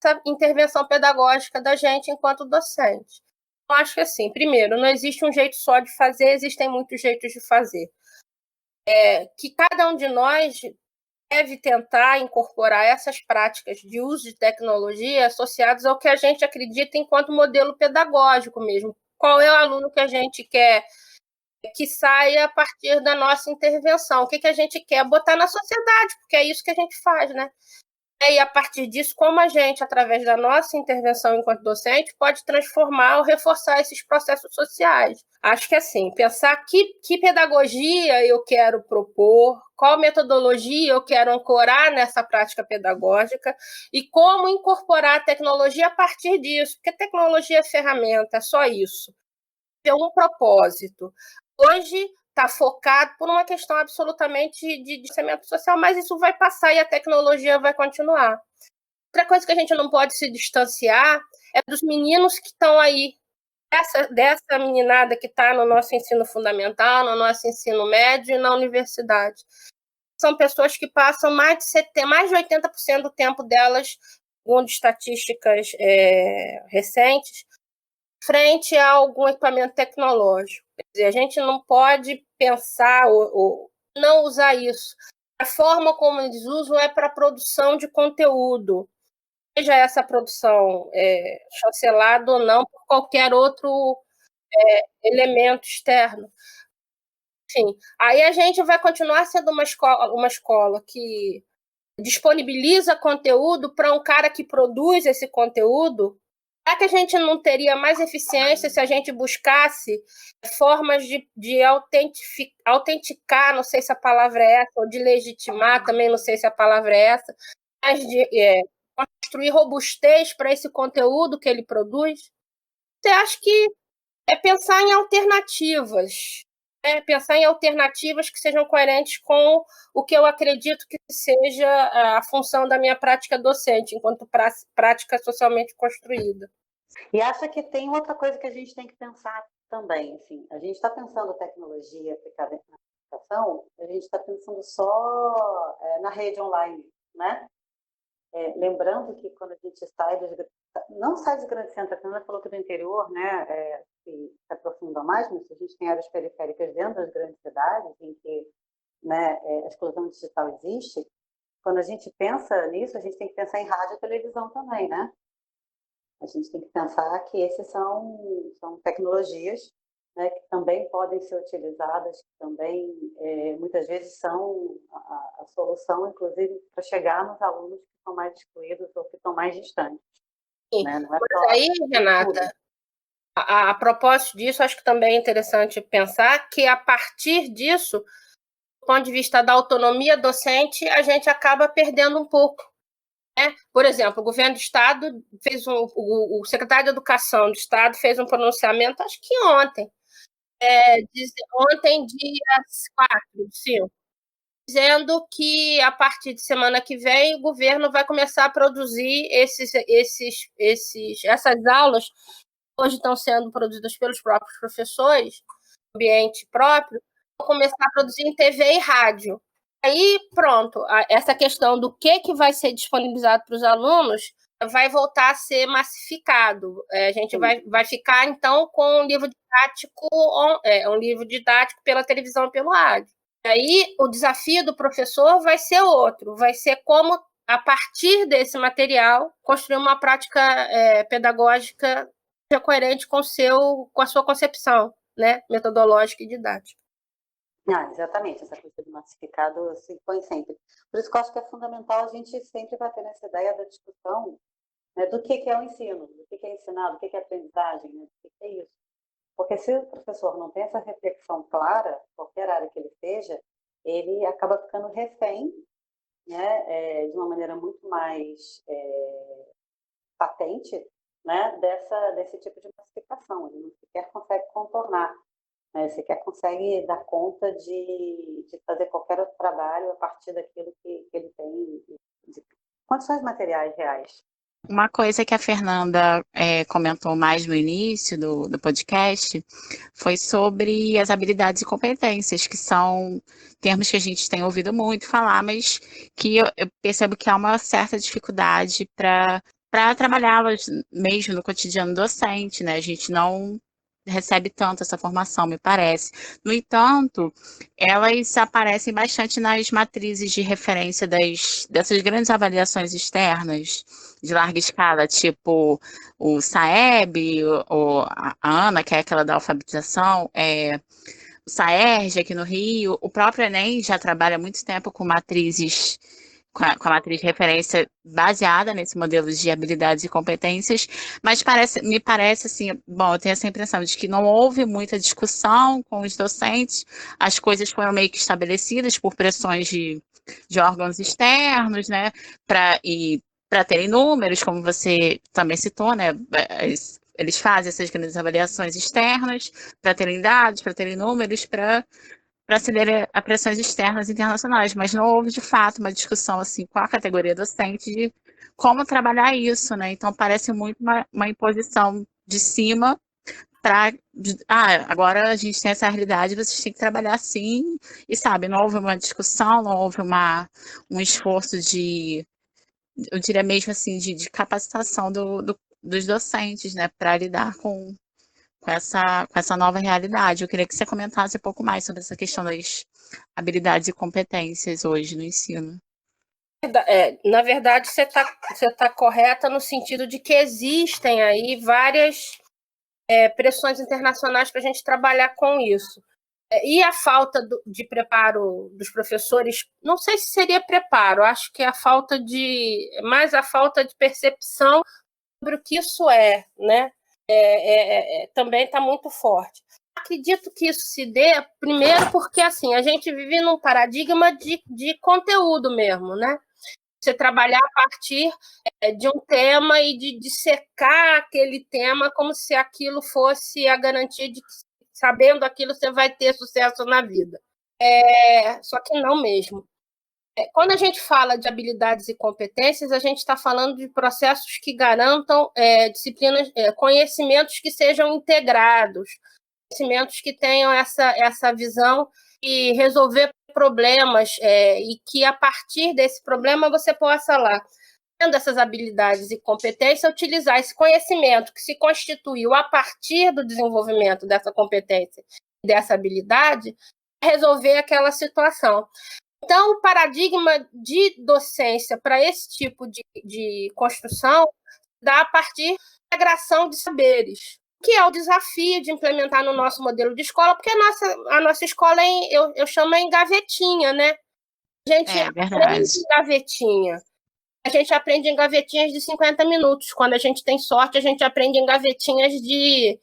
nessa intervenção pedagógica da gente enquanto docente. Eu acho que, assim, primeiro, não existe um jeito só de fazer, existem muitos jeitos de fazer. Que cada um de nós deve tentar incorporar essas práticas de uso de tecnologia associadas ao que a gente acredita enquanto modelo pedagógico mesmo. Qual é o aluno que a gente quer que saia a partir da nossa intervenção? O que a gente quer botar na sociedade, porque é isso que a gente faz, né? E a partir disso, como a gente, através da nossa intervenção enquanto docente, pode transformar ou reforçar esses processos sociais. Acho que assim, pensar que pedagogia eu quero propor, qual metodologia eu quero ancorar nessa prática pedagógica e como incorporar a tecnologia a partir disso, porque tecnologia é ferramenta, é só isso. Tem um propósito. Hoje está focado por uma questão absolutamente de distanciamento social, mas isso vai passar e a tecnologia vai continuar. Outra coisa que a gente não pode se distanciar é dos meninos que estão aí, dessa meninada que está no nosso ensino fundamental, no nosso ensino médio e na universidade. São pessoas que passam mais de 80% do tempo delas, segundo estatísticas recentes, frente a algum equipamento tecnológico. Quer dizer, a gente não pode pensar ou não usar isso. A forma como eles usam é para a produção de conteúdo, seja essa produção chancelada ou não por qualquer outro elemento externo. Enfim, aí a gente vai continuar sendo uma escola que disponibiliza conteúdo para um cara que produz esse conteúdo. Será que a gente não teria mais eficiência se a gente buscasse formas de autenticar, não sei se a palavra é essa, ou de legitimar, também não sei se a palavra é essa, mas de construir robustez para esse conteúdo que ele produz? Você acha que é pensar em alternativas, pensar em alternativas que sejam coerentes com o que eu acredito que seja a função da minha prática docente, enquanto prática socialmente construída. E acha que tem outra coisa que a gente tem que pensar também, assim, a gente está pensando tecnologia aplicada na educação, a gente está pensando só na rede online, né? Lembrando que quando a gente não sai dos grandes centros, a Fernanda falou que do interior, né, se aprofunda mais, mas a gente tem áreas periféricas dentro das grandes cidades, em que, né, a exclusão digital existe. Quando a gente pensa nisso, a gente tem que pensar em rádio e televisão também, né? A gente tem que pensar que esses são tecnologias, né, que também podem ser utilizadas, que também muitas vezes são a solução, inclusive, para chegar nos alunos que estão mais excluídos ou que estão mais distantes. Sim, né? Não é mas aí, Renata, a propósito disso, acho que também é interessante pensar que, a partir disso, do ponto de vista da autonomia docente, a gente acaba perdendo um pouco. Por exemplo, o governo do Estado fez o secretário de Educação do Estado fez um pronunciamento, acho que ontem, dia 4, 5, dizendo que a partir de semana que vem o governo vai começar a produzir essas aulas que hoje estão sendo produzidas pelos próprios professores, ambiente próprio, vão começar a produzir em TV e rádio. Aí, pronto, essa questão do que vai ser disponibilizado para os alunos vai voltar a ser massificado. A gente vai ficar, então, com um livro didático pela televisão e pelo rádio. Aí, o desafio do professor vai ser outro, vai ser como, a partir desse material, construir uma prática pedagógica coerente com a sua concepção, né, metodológica e didática. Exatamente, essa coisa do massificado se põe sempre. Por isso que eu acho que é fundamental a gente sempre bater nessa ideia da discussão, né, do que é o ensino, do que é ensinado, do que é aprendizagem, né, do que é isso. Porque se o professor não tem essa reflexão clara, qualquer área que ele seja, ele acaba ficando refém, né, de uma maneira muito mais patente, né, desse tipo de massificação. Ele não sequer consegue contornar Né? Você quer consegue dar conta de fazer qualquer outro trabalho a partir daquilo que ele tem, de condições materiais reais. Uma coisa que a Fernanda comentou mais no início do podcast foi sobre as habilidades e competências, que são termos que a gente tem ouvido muito falar, mas que eu percebo que há uma certa dificuldade para trabalhá-las mesmo no cotidiano docente, né? A gente não recebe tanto essa formação, me parece. No entanto, elas aparecem bastante nas matrizes de referência dessas grandes avaliações externas de larga escala, tipo o SAEB, a ANA, que é aquela da alfabetização, o SAERJ aqui no Rio, o próprio Enem já trabalha há muito tempo com matrizes, com a matriz de referência baseada nesse modelo de habilidades e competências, mas me parece assim, bom, eu tenho essa impressão de que não houve muita discussão com os docentes, as coisas foram meio que estabelecidas por pressões de órgãos externos, né, para terem números, como você também citou, né, eles fazem essas grandes avaliações externas para terem dados, para terem números, para ceder a pressões externas e internacionais, mas não houve, de fato, uma discussão assim, com a categoria docente de como trabalhar isso, né? Então, parece muito uma imposição de cima para... agora a gente tem essa realidade, vocês têm que trabalhar assim, e sabe, não houve uma discussão, não houve um esforço eu diria mesmo assim, de capacitação dos docentes, né, para lidar com essa nova realidade. Eu queria que você comentasse um pouco mais sobre essa questão das habilidades e competências hoje no ensino. Na verdade, você tá correta no sentido de que existem aí várias pressões internacionais para a gente trabalhar com isso. E a falta de preparo dos professores, não sei se seria preparo, acho que é mais a falta de percepção sobre o que isso né? Também está muito forte. Acredito que isso se dê, primeiro, porque assim, a gente vive num paradigma de conteúdo mesmo, né? Você trabalhar a partir de um tema e de dissecar aquele tema como se aquilo fosse a garantia de que, sabendo aquilo, você vai ter sucesso na vida. Só que não mesmo. Quando a gente fala de habilidades e competências, a gente está falando de processos que garantam disciplinas, conhecimentos que sejam integrados, conhecimentos que tenham essa visão e resolver problemas e que, a partir desse problema, você possa lá, tendo essas habilidades e competências, utilizar esse conhecimento que se constituiu a partir do desenvolvimento dessa competência e dessa habilidade, resolver aquela situação. Então, o paradigma de docência para esse tipo de construção dá a partir da integração de saberes, que é o desafio de implementar no nosso modelo de escola, porque a nossa escola eu chamo em gavetinha, né? A gente aprende em gavetinha. A gente aprende em gavetinhas de 50 minutos. Quando a gente tem sorte, a gente aprende em gavetinhas de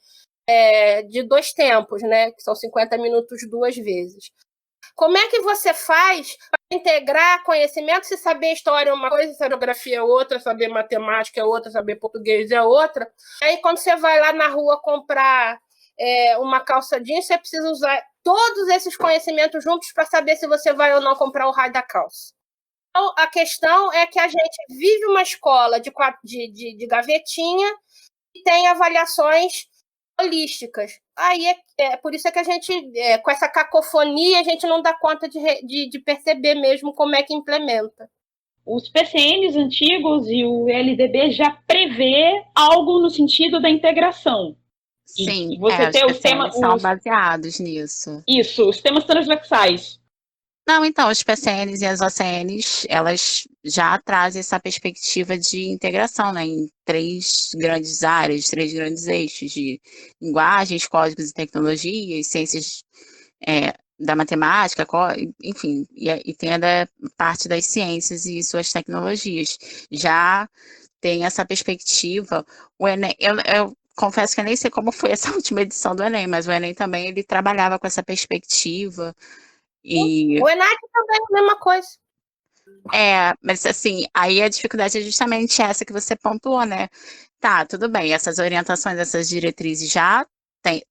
2 tempos, né? Que são 50 minutos 2 vezes. Como é que você faz para integrar conhecimento se saber história é uma coisa, geografia é outra, saber matemática é outra, saber português é outra? Aí, quando você vai lá na rua comprar uma calça jeans, você precisa usar todos esses conhecimentos juntos para saber se você vai ou não comprar o raio da calça. Então, a questão é que a gente vive uma escola de gavetinha e tem avaliações holísticas. Aí por isso que a gente, com essa cacofonia, a gente não dá conta de perceber mesmo como é que implementa. Os PCNs antigos e o LDB já prevê algo no sentido da integração. Sim, os temas são baseados nisso. Isso, os temas transversais. Não, então, os PCNs e as OCNs, elas já trazem essa perspectiva de integração, né, em 3 grandes áreas, 3 grandes eixos de linguagens, códigos e tecnologias, ciências da matemática, enfim, e tem a parte das ciências e suas tecnologias. Já tem essa perspectiva. O Enem, eu confesso que eu nem sei como foi essa última edição do Enem, mas o Enem também ele trabalhava com essa perspectiva. O ENAC também é a mesma coisa. Mas assim, aí a dificuldade é justamente essa que você pontuou, né? Tá, tudo bem, essas orientações, essas diretrizes já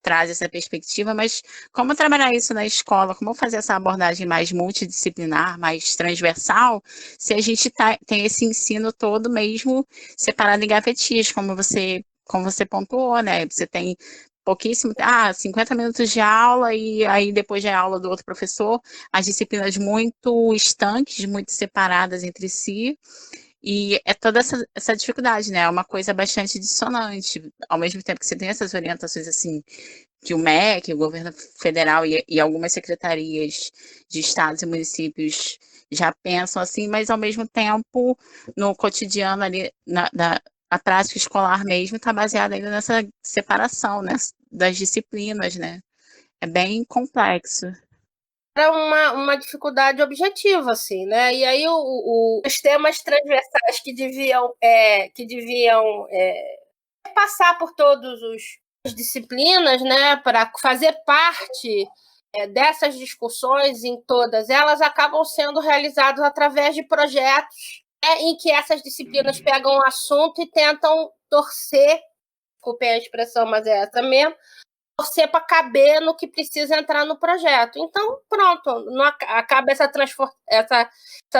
traz essa perspectiva, mas como trabalhar isso na escola, como fazer essa abordagem mais multidisciplinar, mais transversal, se a gente tem esse ensino todo mesmo separado em gavetinhas, como você pontuou, né? Você tem pouquíssimo, 50 minutos de aula e aí depois já é aula do outro professor, as disciplinas muito estanques, muito separadas entre si, e é toda essa dificuldade, né? É uma coisa bastante dissonante. Ao mesmo tempo que você tem essas orientações, assim, que o MEC, o governo federal e algumas secretarias de estados e municípios já pensam assim, mas ao mesmo tempo, no cotidiano ali, a prática escolar mesmo está baseada ainda nessa separação, né, das disciplinas, né? É bem complexo. Era uma dificuldade objetiva, assim, né? E aí os temas transversais que deviam passar por todas as disciplinas, né, para fazer parte dessas discussões em todas elas, acabam sendo realizados através de projetos em que essas disciplinas pegam um assunto e tentam torcer, desculpem a expressão, mas é essa mesmo, torcer para caber no que precisa entrar no projeto. Então, pronto, não acaba essa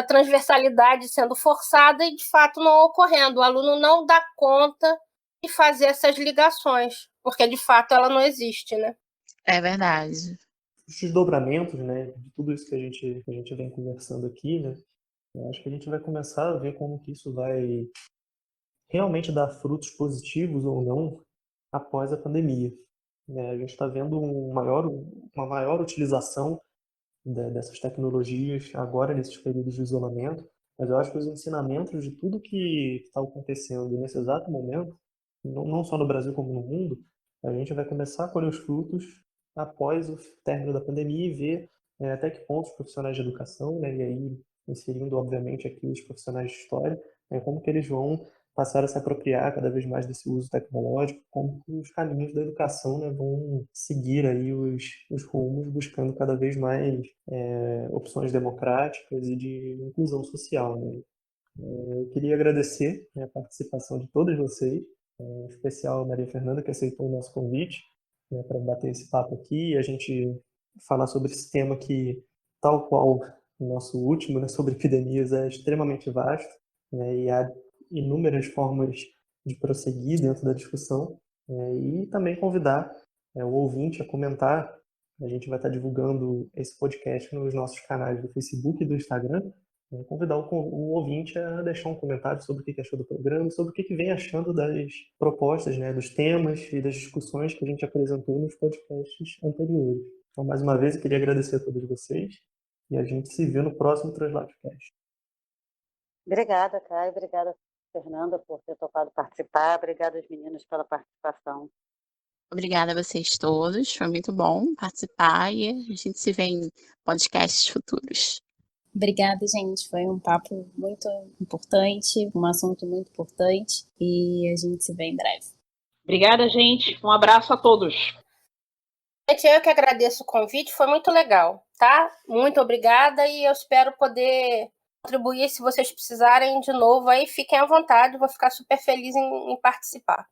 transversalidade sendo forçada e, de fato, não ocorrendo. O aluno não dá conta de fazer essas ligações, porque, de fato, ela não existe, né? É verdade. Os desdobramentos, né, de tudo isso que a gente vem conversando aqui, né, eu acho que a gente vai começar a ver como que isso vai realmente dar frutos positivos ou não após a pandemia. A gente está vendo uma maior utilização dessas tecnologias agora nesses períodos de isolamento, mas eu acho que os ensinamentos de tudo que está acontecendo nesse exato momento, não só no Brasil como no mundo, a gente vai começar a colher os frutos após o término da pandemia e ver até que ponto os profissionais de educação, né, e aí inserindo obviamente aqui os profissionais de história, como que eles vão passar a se apropriar cada vez mais desse uso tecnológico, como que os caminhos da educação, né, vão seguir aí os rumos, buscando cada vez mais opções democráticas e de inclusão social, né? Eu queria agradecer, né, a participação de todos vocês, em especial a Maria Fernanda, que aceitou o nosso convite, né, para bater esse papo aqui e a gente falar sobre esse tema que, tal qual o nosso último, né, sobre epidemias, é extremamente vasto, né, e há inúmeras formas de prosseguir dentro da discussão, e também convidar o ouvinte a comentar. A gente vai estar divulgando esse podcast nos nossos canais do Facebook e do Instagram. Convidar o ouvinte a deixar um comentário sobre o que achou do programa, sobre o que vem achando das propostas, né, dos temas e das discussões que a gente apresentou nos podcasts anteriores. Então, mais uma vez, eu queria agradecer a todos vocês e a gente se vê no próximo TranslatioCast. Obrigada, Caio. Obrigada, Fernanda, por ter topado participar. Obrigada aos meninos pela participação. Obrigada a vocês todos, foi muito bom participar e a gente se vê em podcasts futuros. Obrigada, gente. Foi um papo muito importante, um assunto muito importante e a gente se vê em breve. Obrigada, gente. Um abraço a todos. Gente, eu que agradeço o convite, foi muito legal, tá? Muito obrigada e eu espero poder contribuir se vocês precisarem de novo aí, fiquem à vontade, vou ficar super feliz em participar.